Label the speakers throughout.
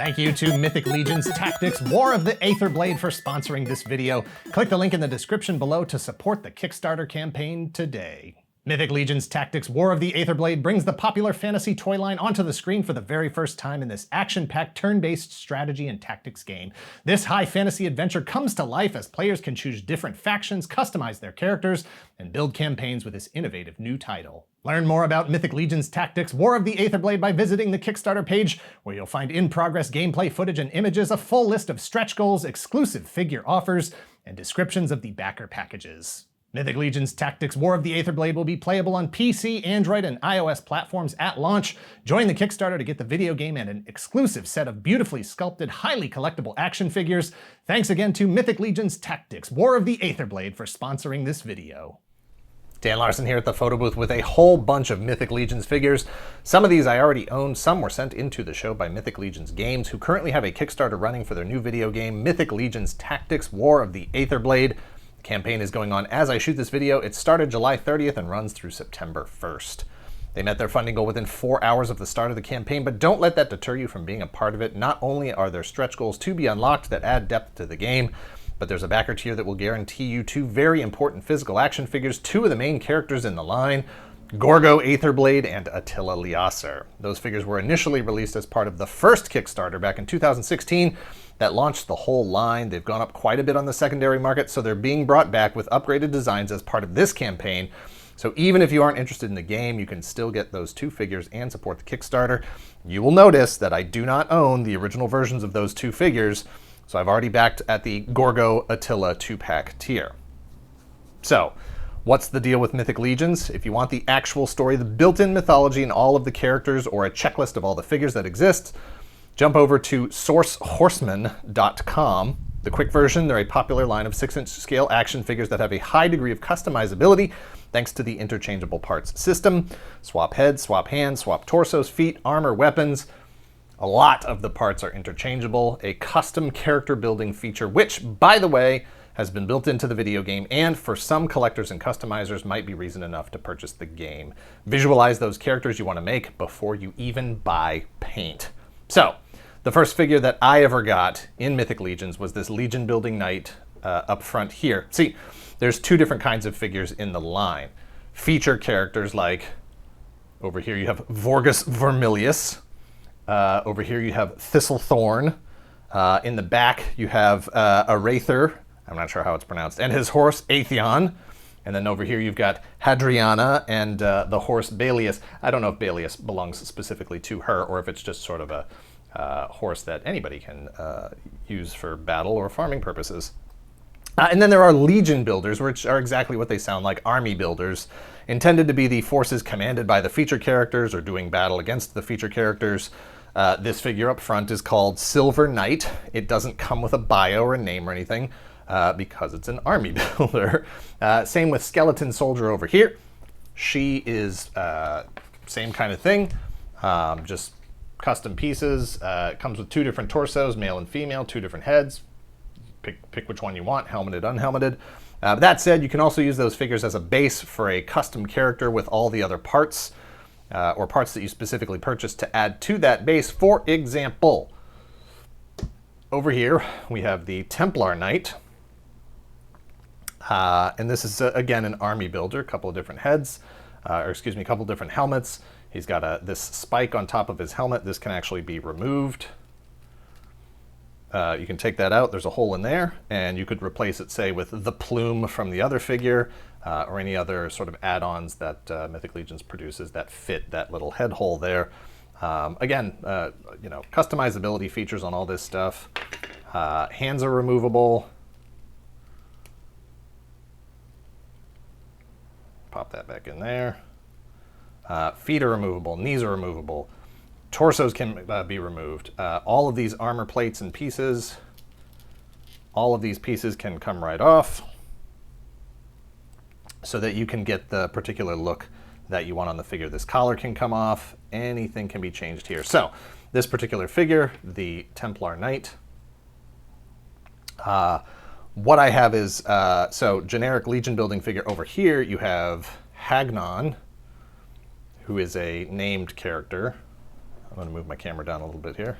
Speaker 1: Thank you to Mythic Legions Tactics War of the Aetherblade for sponsoring this video. Click the link in the description below to support the Kickstarter campaign today. Mythic Legions Tactics War of the Aetherblade brings the popular fantasy toy line onto the screen for the very first time in this action-packed turn-based strategy and tactics game. This high fantasy adventure comes to life as players can choose different factions, customize their characters, and build campaigns with this innovative new title. Learn more about Mythic Legions Tactics War of the Aetherblade by visiting the Kickstarter page, where you'll find in-progress gameplay footage and images, a full list of stretch goals, exclusive figure offers, and descriptions of the backer packages. Mythic Legions Tactics War of the Aetherblade will be playable on PC, Android, and iOS platforms at launch. Join the Kickstarter to get the video game and an exclusive set of beautifully sculpted, highly collectible action figures. Thanks again to Mythic Legions Tactics War of the Aetherblade for sponsoring this video. Dan Larson here at the Photobooth with a whole bunch of Mythic Legions figures. Some of these I already own, some were sent into the show by Mythic Legions Games, who currently have a Kickstarter running for their new video game, Mythic Legions Tactics War of the Aetherblade. Campaign is going on as I shoot this video. It started July 30th and runs through September 1st. They met their funding goal within 4 hours of the start of the campaign, but don't let that deter you from being a part of it. Not only are there stretch goals to be unlocked that add depth to the game, but there's a backer tier that will guarantee you two very important physical action figures, two of the main characters in the line, Gorgo Aetherblade and Attila Liasser. Those figures were initially released as part of the first Kickstarter back in 2016 that launched the whole line. They've gone up quite a bit on the secondary market, so they're being brought back with upgraded designs as part of this campaign. So even if you aren't interested in the game, you can still get those two figures and support the Kickstarter. You will notice that I do not own the original versions of those two figures, so I've already backed at the Gorgo Attila 2-pack tier. So, what's the deal with Mythic Legions? If you want the actual story, the built-in mythology and all of the characters, or a checklist of all the figures that exist, jump over to sourcehorseman.com. The quick version, they're a popular line of 6-inch scale action figures that have a high degree of customizability thanks to the interchangeable parts system. Swap heads, swap hands, swap torsos, feet, armor, weapons. A lot of the parts are interchangeable. A custom character building feature, which, by the way, has been built into the video game, and for some collectors and customizers might be reason enough to purchase the game. Visualize those characters you want to make before you even buy paint. So, the first figure that I ever got in Mythic Legions was this Legion Building Knight up front here. See, there's two different kinds of figures in the line. Feature characters like, over here you have Vorgus Vermilius, over here you have Thistlethorn, in the back you have Arather, I'm not sure how it's pronounced, and his horse Atheon. And then over here you've got Hadriana and the horse Balius. I don't know if Balius belongs specifically to her or if it's just sort of a horse that anybody can use for battle or farming purposes. And then there are Legion builders, which are exactly what they sound like, army builders, intended to be the forces commanded by the feature characters or doing battle against the feature characters. This figure up front is called Silver Knight. It doesn't come with a bio or a name or anything, because it's an army builder. Same with Skeleton Soldier over here. She is same kind of thing, just custom pieces. It comes with two different torsos, male and female, two different heads. Pick which one you want, helmeted, unhelmeted. That said, you can also use those figures as a base for a custom character with all the other parts, or parts that you specifically purchased to add to that base. For example, over here we have the Templar Knight. And this is, again, an army builder, a couple of different heads, a couple of different helmets. He's got this spike on top of his helmet. This can actually be removed. You can take that out. There's a hole in there, and you could replace it, say, with the plume from the other figure, or any other sort of add-ons that Mythic Legions produces that fit that little head hole there. Again, customizability features on all this stuff. Hands are removable. Pop that back in there. Feet are removable, knees are removable, torsos can be removed. All of these armor plates and pieces, all of these pieces can come right off so that you can get the particular look that you want on the figure. This collar can come off, anything can be changed here. So this particular figure, the Templar Knight, what I have is, so generic Legion building figure over here, you have Hagnon, who is a named character. I'm going to move my camera down a little bit here.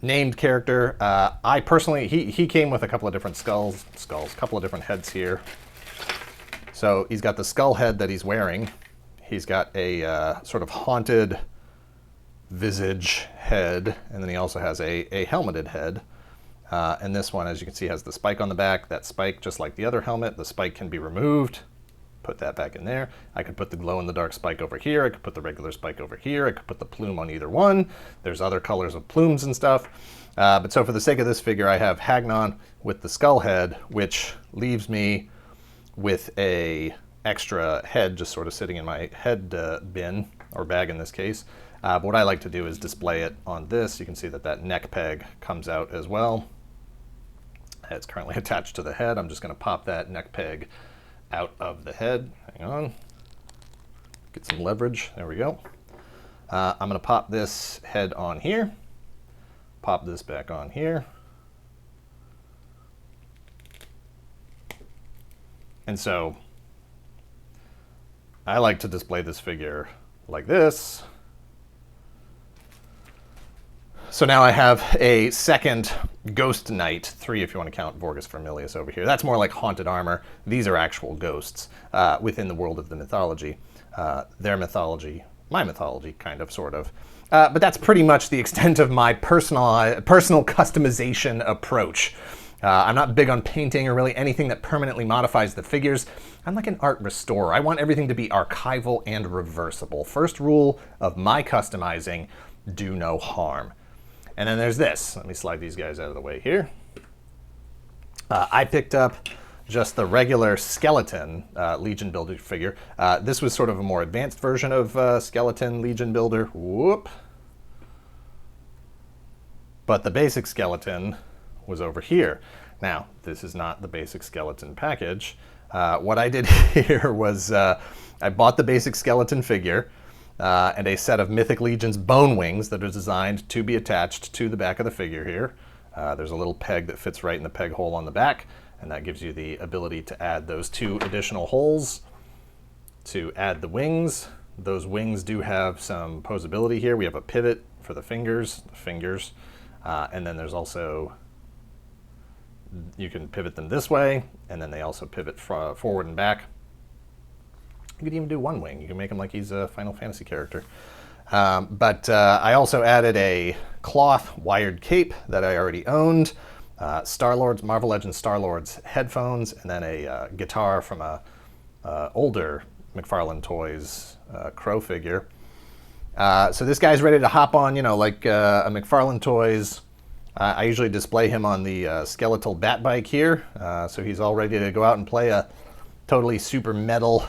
Speaker 1: named character. I personally, he came with a couple of different skulls, a couple of different heads here. So he's got the skull head that he's wearing. He's got a sort of haunted visage head, and then he also has a helmeted head. And this one, as you can see, has the spike on the back. That spike, just like the other helmet, the spike can be removed. Put that back in there. I could put the glow-in-the-dark spike over here. I could put the regular spike over here. I could put the plume on either one. There's other colors of plumes and stuff. But so for the sake of this figure, I have Hagnon with the skull head, which leaves me with a extra head just sort of sitting in my head bin, or bag in this case. But what I like to do is display it on this. You can see that that neck peg comes out as well. It's currently attached to the head. I'm just going to pop that neck peg out of the head. Hang on. Get some leverage. There we go. I'm going to pop this head on here. Pop this back on here. And so I like to display this figure like this. So now I have a second Ghost Knight, 3 if you want to count Vorgus Vermilius over here. That's more like haunted armor. These are actual ghosts within the world of the mythology. Their mythology, my mythology, kind of, sort of. But that's pretty much the extent of my personal customization approach. I'm not big on painting or really anything that permanently modifies the figures. I'm like an art restorer. I want everything to be archival and reversible. First rule of my customizing, do no harm. And then there's this. Let me slide these guys out of the way here. I picked up just the regular skeleton Legion Builder figure. This was sort of a more advanced version of skeleton Legion Builder. Whoop. But the basic skeleton was over here. Now, this is not the basic skeleton package. What I did here was I bought the basic skeleton figure and a set of Mythic Legions bone wings that are designed to be attached to the back of the figure here. There's a little peg that fits right in the peg hole on the back, and that gives you the ability to add those 2 additional holes to add the wings. Those wings do have some posability here. We have a pivot for the fingers, and then there's also, you can pivot them this way, and then they also pivot forward and back. You could even do one wing. You can make him like he's a Final Fantasy character. But I also added a cloth wired cape that I already owned, Star-Lord's, Marvel Legends Star-Lord's headphones, and then a guitar from a older McFarlane Toys Crow figure. So this guy's ready to hop on, you know, like a McFarlane Toys. I usually display him on the skeletal bat bike here, so he's all ready to go out and play a totally super metal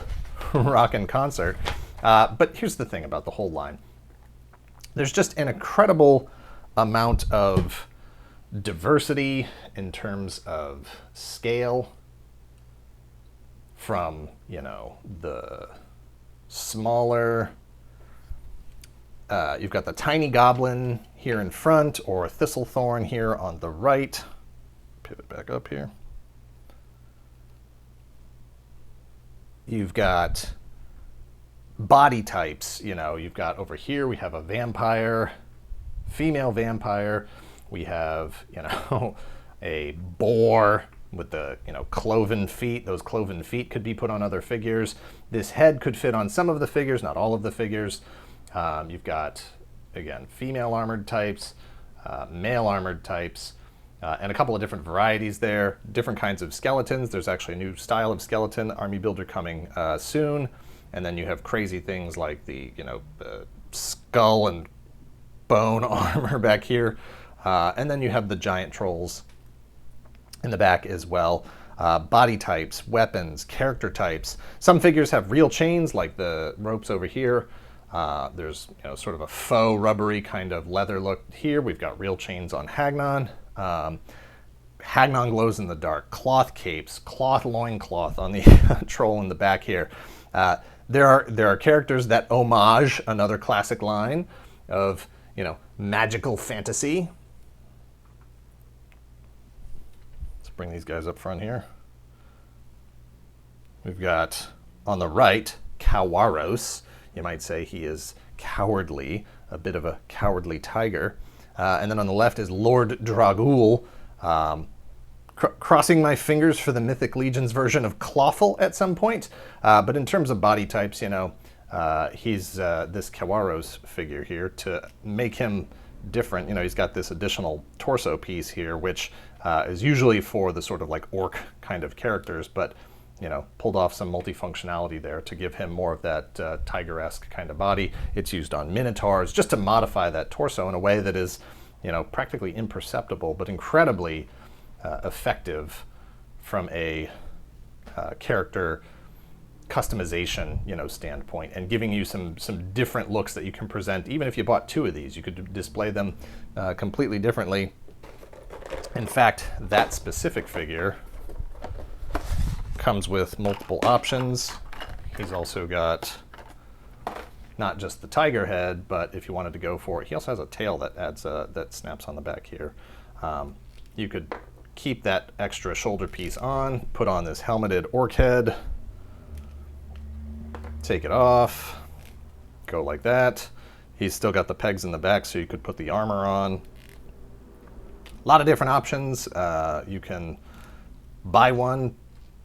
Speaker 1: rockin' concert. But here's the thing about the whole line. There's just an incredible amount of diversity in terms of scale, from, you know, the smaller, you've got the tiny goblin here in front, or Thistlethorn here on the right. Pivot back up here. You've got body types, you know, you've got over here, we have a vampire, female vampire. We have, you know, a boar with the, you know, cloven feet. Those cloven feet could be put on other figures. This head could fit on some of the figures, not all of the figures. You've got, again, female armored types, male armored types, and a couple of different varieties there, different kinds of skeletons. There's actually a new style of skeleton army builder coming soon. And then you have crazy things like the, you know, the skull and bone armor back here. And then you have the giant trolls in the back as well. Body types, weapons, character types. Some figures have real chains, like the ropes over here. There's, you know, sort of a faux rubbery kind of leather look here. We've got real chains on Hagnon. Hagnon glows in the dark. Cloth capes, cloth loincloth on the troll in the back here. There are characters that homage another classic line of, you know, magical fantasy. Let's bring these guys up front here. We've got on the right Kawaros. You might say he is cowardly, a bit of a cowardly tiger. And then on the left is Lord Dragul. Crossing my fingers for the Mythic Legions version of Clawful at some point. But in terms of body types, you know, he's this Kawaros figure here. To make him different, you know, he's got this additional torso piece here, which is usually for the sort of like orc kind of characters, but, you know, pulled off some multifunctionality there to give him more of that tiger-esque kind of body. It's used on minotaurs just to modify that torso in a way that is, you know, practically imperceptible, but incredibly effective from a character customization, you know, standpoint, and giving you some different looks that you can present. Even if you bought 2 of these, you could display them completely differently. In fact, that specific figure comes with multiple options. He's also got not just the tiger head, but if you wanted to go for it, he also has a tail that adds that snaps on the back here. You could keep that extra shoulder piece on, put on this helmeted orc head, take it off, go like that. He's still got the pegs in the back, so you could put the armor on. A lot of different options. You can buy one,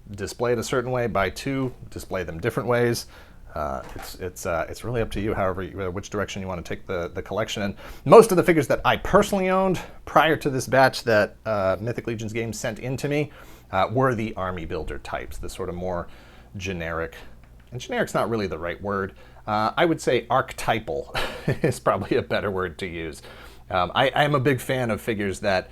Speaker 1: display it a certain way, buy 2, display them different ways. It's really up to you, however, which direction you want to take the collection in. Most of the figures that I personally owned prior to this batch that Mythic Legions Games sent in to me were the army builder types, the sort of more generic, and generic's not really the right word. I would say archetypal is probably a better word to use. I am a big fan of figures that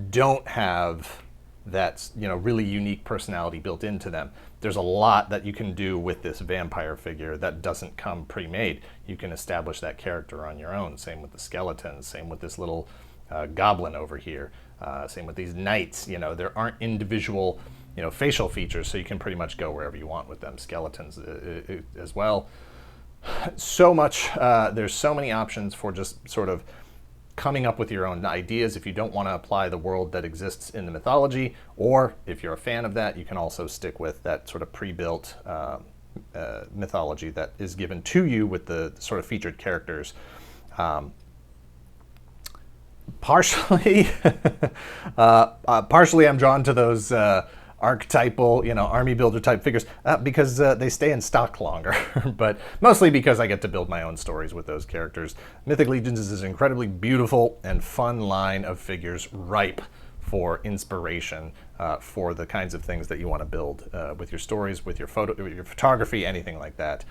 Speaker 1: don't have that, you know, really unique personality built into them. There's a lot that you can do with this vampire figure that doesn't come pre-made. You can establish that character on your own. Same with the skeletons, same with this little goblin over here, same with these knights. You know, there aren't individual, you know, facial features, so you can pretty much go wherever you want with them. Skeletons as well. So much, there's so many options for just sort of coming up with your own ideas if you don't want to apply the world that exists in the mythology, or if you're a fan of that, you can also stick with that sort of pre-built mythology that is given to you with the sort of featured characters. Partially I'm drawn to those archetypal, you know, army builder type figures because they stay in stock longer, but mostly because I get to build my own stories with those characters. Mythic Legions is this incredibly beautiful and fun line of figures ripe for inspiration for the kinds of things that you want to build with your stories, with your photography, anything like that.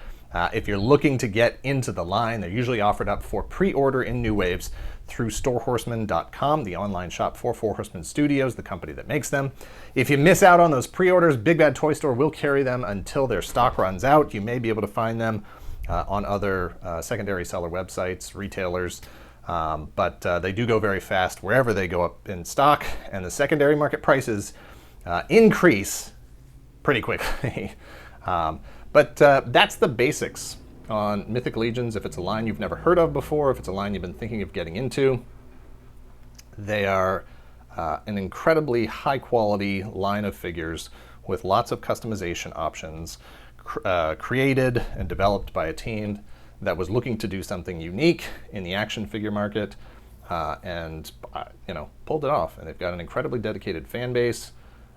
Speaker 1: If you're looking to get into the line, they're usually offered up for pre-order in new waves through storehorseman.com, the online shop for Four Horsemen Studios, the company that makes them. If you miss out on those pre-orders, Big Bad Toy Store will carry them until their stock runs out. You may be able to find them on other secondary seller websites, retailers, but they do go very fast wherever they go up in stock, and the secondary market prices increase pretty quickly. But that's the basics on Mythic Legions. If it's a line you've never heard of before, if it's a line you've been thinking of getting into, they are an incredibly high quality line of figures with lots of customization options, created and developed by a team that was looking to do something unique in the action figure market, and you know, pulled it off. And they've got an incredibly dedicated fan base,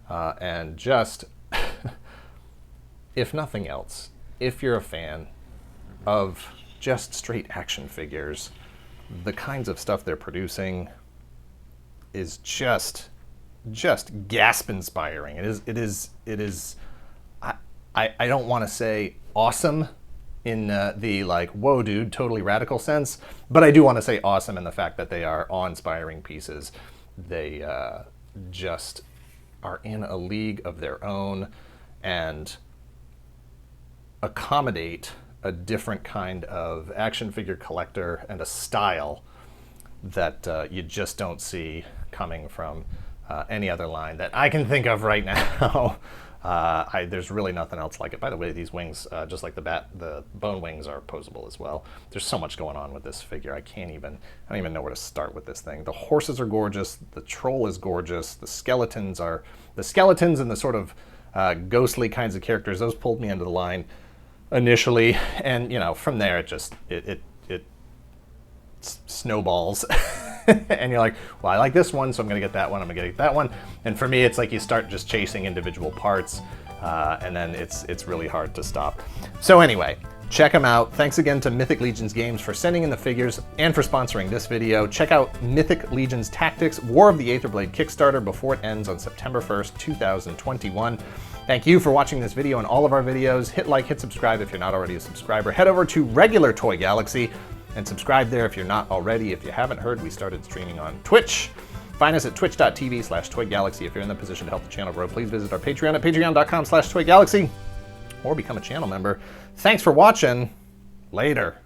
Speaker 1: and just if nothing else, if you're a fan of just straight action figures, the kinds of stuff they're producing is just gasp inspiring. It is. I don't want to say awesome in the like, whoa dude, totally radical sense, but I do want to say awesome in the fact that they are awe-inspiring pieces. They just are in a league of their own and accommodate a different kind of action figure collector and a style that you just don't see coming from any other line that I can think of right now. There's really nothing else like it. By the way, these wings, just like the bone wings, are posable as well. There's so much going on with this figure. I don't even know where to start with this thing. The horses are gorgeous. The troll is gorgeous. The skeletons and the sort of ghostly kinds of characters, those pulled me into the line initially, and you know, from there it snowballs and you're like, well, I like this one, so I'm gonna get that one, I'm gonna get that one. And for me, it's like you start just chasing individual parts, and then it's really hard to stop. So anyway, check them out. Thanks again to Mythic Legions Games for sending in the figures and for sponsoring this video. Check out Mythic Legions Tactics War of the Aetherblade Kickstarter before it ends on September 1st, 2021. Thank you for watching this video and all of our videos. Hit like, hit subscribe if you're not already a subscriber. Head over to regular Toy Galaxy and subscribe there if you're not already. If you haven't heard, we started streaming on Twitch. Find us at twitch.tv/toygalaxy. If you're in the position to help the channel grow, please visit our Patreon at patreon.com/toygalaxy or become a channel member. Thanks for watching. Later.